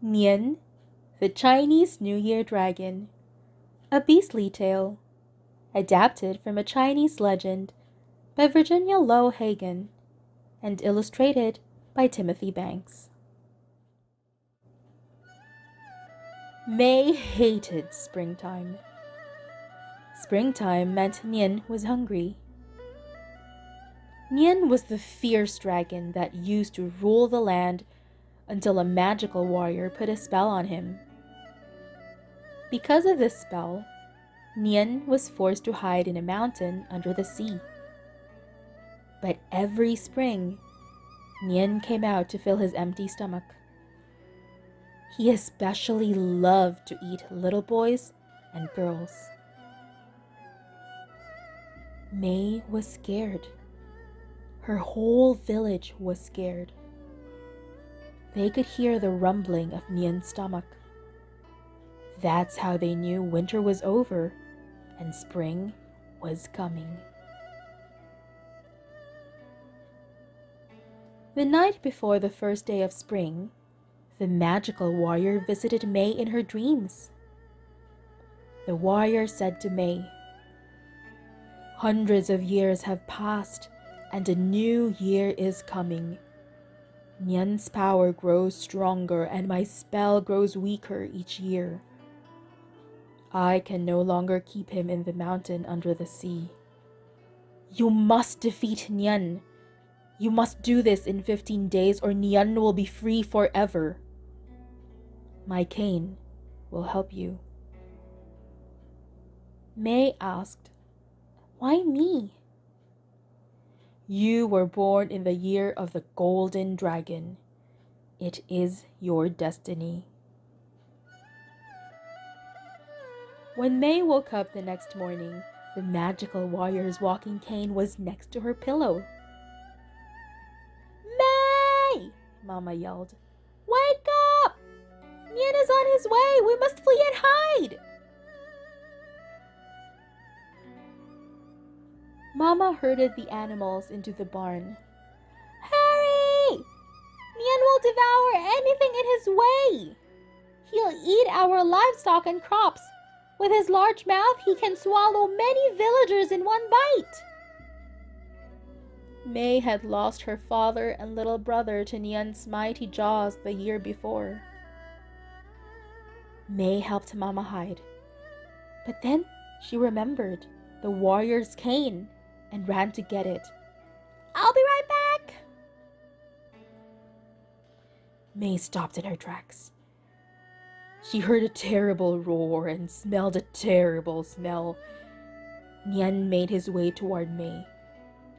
Nian, the Chinese New Year Dragon. A Beastly Tale. Adapted from a Chinese legend by Virginia Loh-Hagan and illustrated by Timothy Banks. May hated springtime. Springtime meant Nian was hungry. Nian was the fierce dragon that used to rule the land until a magical warrior put a spell on him. Because of this spell, Nian was forced to hide in a mountain under the sea. But every spring, Nian came out to fill his empty stomach. He especially loved to eat little boys and girls. May was scared. Her whole village was scared. They could hear the rumbling of Nian's stomach. That's how they knew winter was over and spring was coming. The night before the first day of spring, the magical warrior visited May in her dreams. The warrior said to May, "Hundreds of years have passed and a new year is coming. Nian's power grows stronger and my spell grows weaker each year. I can no longer keep him in the mountain under the sea. You must defeat Nian. You must do this in 15 days or Nian will be free forever. My cane will help you." May asked, "Why me?" "You were born in the year of the golden dragon. It is your destiny." When May woke up the next morning, the magical warrior's walking cane was next to her pillow. "May!" Mama yelled. "Wake up! Nian is on his way! We must flee and hide!" Mama herded the animals into the barn. "Hurry! Nian will devour anything in his way. He'll eat our livestock and crops. With his large mouth, he can swallow many villagers in one bite." May had lost her father and little brother to Nian's mighty jaws the year before. May helped Mama hide. But then she remembered the warrior's cane and ran to get it. "I'll be right back." May stopped in her tracks. She heard a terrible roar and smelled a terrible smell. Nian made his way toward May.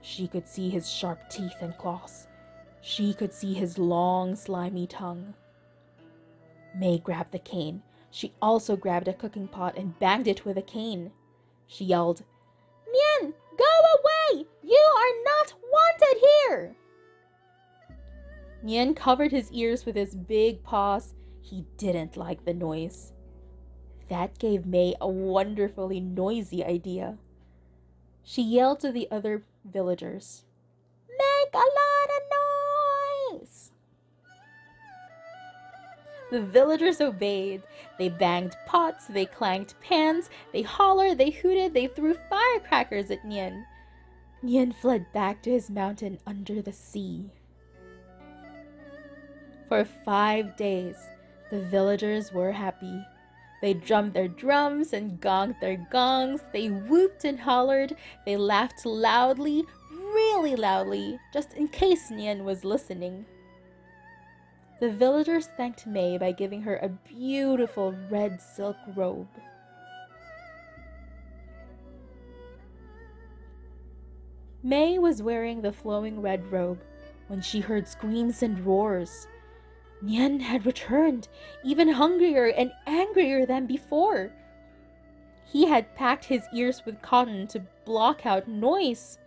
She could see his sharp teeth and claws. She could see his long, slimy tongue. May grabbed the cane. She also grabbed a cooking pot and banged it with a cane. She yelled, "Nian, go away! You are not wanted here!" Nian covered his ears with his big paws. He didn't like the noise. That gave May a wonderfully noisy idea. She yelled to the other villagers, "Make a lot of noise!" The villagers obeyed. They banged pots, they clanked pans, they hollered, they hooted, they threw firecrackers at Nian. Nian fled back to his mountain under the sea. For 5 days, the villagers were happy. They drummed their drums and gonged their gongs. They whooped and hollered. They laughed loudly, really loudly, just in case Nian was listening. The villagers thanked May by giving her a beautiful red silk robe. May was wearing the flowing red robe when she heard screams and roars. Nian had returned, even hungrier and angrier than before. He had packed his ears with cotton to block out noise.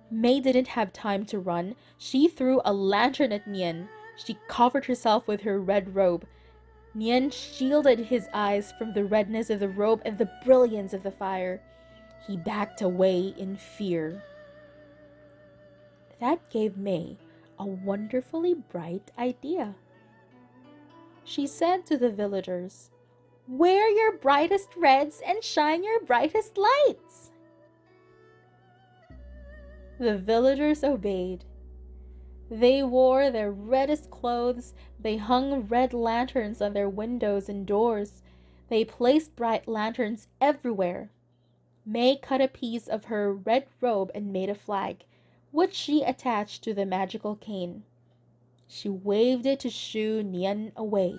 May didn't have time to run. She threw a lantern at Nian. She covered herself with her red robe. Nian shielded his eyes from the redness of the robe and the brilliance of the fire. He backed away in fear. That gave May a wonderfully bright idea. She said to the villagers, "Wear your brightest reds and shine your brightest lights." The villagers obeyed. They wore their reddest clothes, they hung red lanterns on their windows and doors, they placed bright lanterns everywhere. May cut a piece of her red robe and made a flag, which she attached to the magical cane. She waved it to shoo Nian away.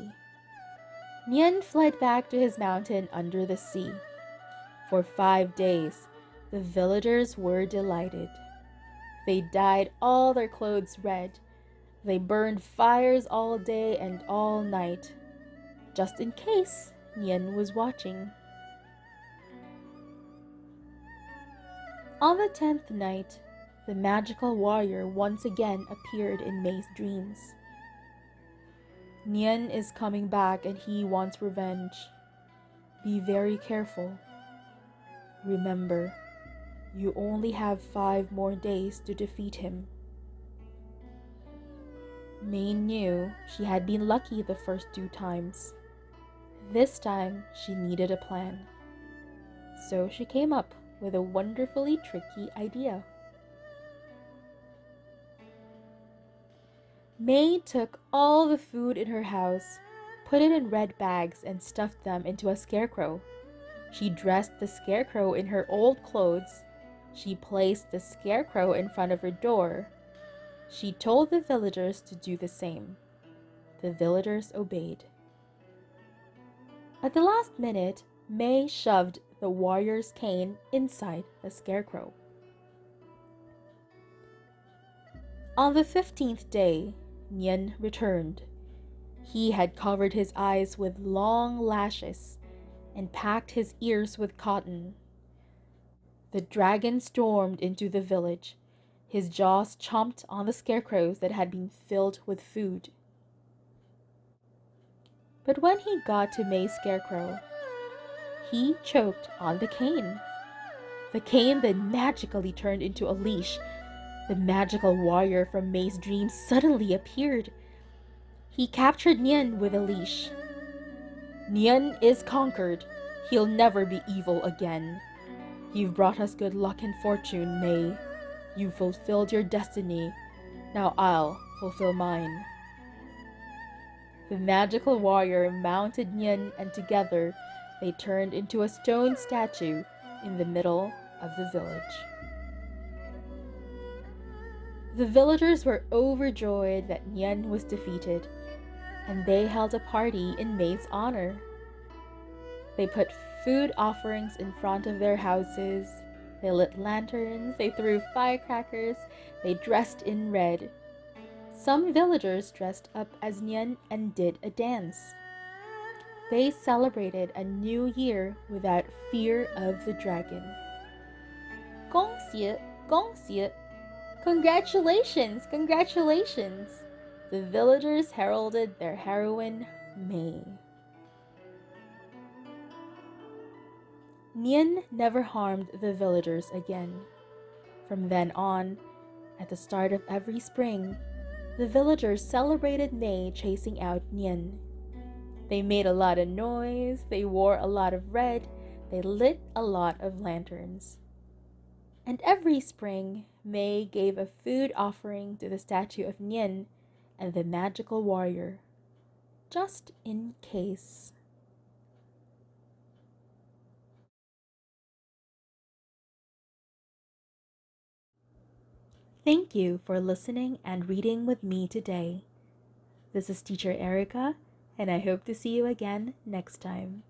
Nian fled back to his mountain under the sea. For 5 days, the villagers were delighted. They dyed all their clothes red. They burned fires all day and all night, just in case Nian was watching. On the 10th night, the magical warrior once again appeared in May's dreams. "Nian is coming back and he wants revenge. Be very careful. Remember, you only have 5 more days to defeat him." May knew she had been lucky the first 2 times. This time she needed a plan. So she came up with a wonderfully tricky idea. May took all the food in her house, put it in red bags, and stuffed them into a scarecrow. She dressed the scarecrow in her old clothes. She placed the scarecrow in front of her door. She told the villagers to do the same. The villagers obeyed. At the last minute, May shoved the warrior's cane inside the scarecrow. On the 15th day, Nian returned. He had covered his eyes with long lashes and packed his ears with cotton. The dragon stormed into the village. His jaws chomped on the scarecrows that had been filled with food. But when he got to May's scarecrow, he choked on the cane. The cane then magically turned into a leash. The magical warrior from May's dreams suddenly appeared. He captured Nian with a leash. "Nian is conquered. He'll never be evil again. You've brought us good luck and fortune, May. You fulfilled your destiny. Now I'll fulfill mine." The magical warrior mounted Nian, and together they turned into a stone statue in the middle of the village. The villagers were overjoyed that Nian was defeated, and they held a party in May's honor. They put food offerings in front of their houses. They lit lanterns, they threw firecrackers, they dressed in red. Some villagers dressed up as Nian and did a dance. They celebrated a new year without fear of the dragon. 恭喜,恭喜! Congratulations, congratulations! The villagers heralded their heroine, May. Nian never harmed the villagers again. From then on, at the start of every spring, the villagers celebrated May chasing out Nian. They made a lot of noise, they wore a lot of red, they lit a lot of lanterns. And every spring, May gave a food offering to the statue of Nian and the magical warrior, just in case. Thank you for listening and reading with me today. This is Teacher Ericka, and I hope to see you again next time.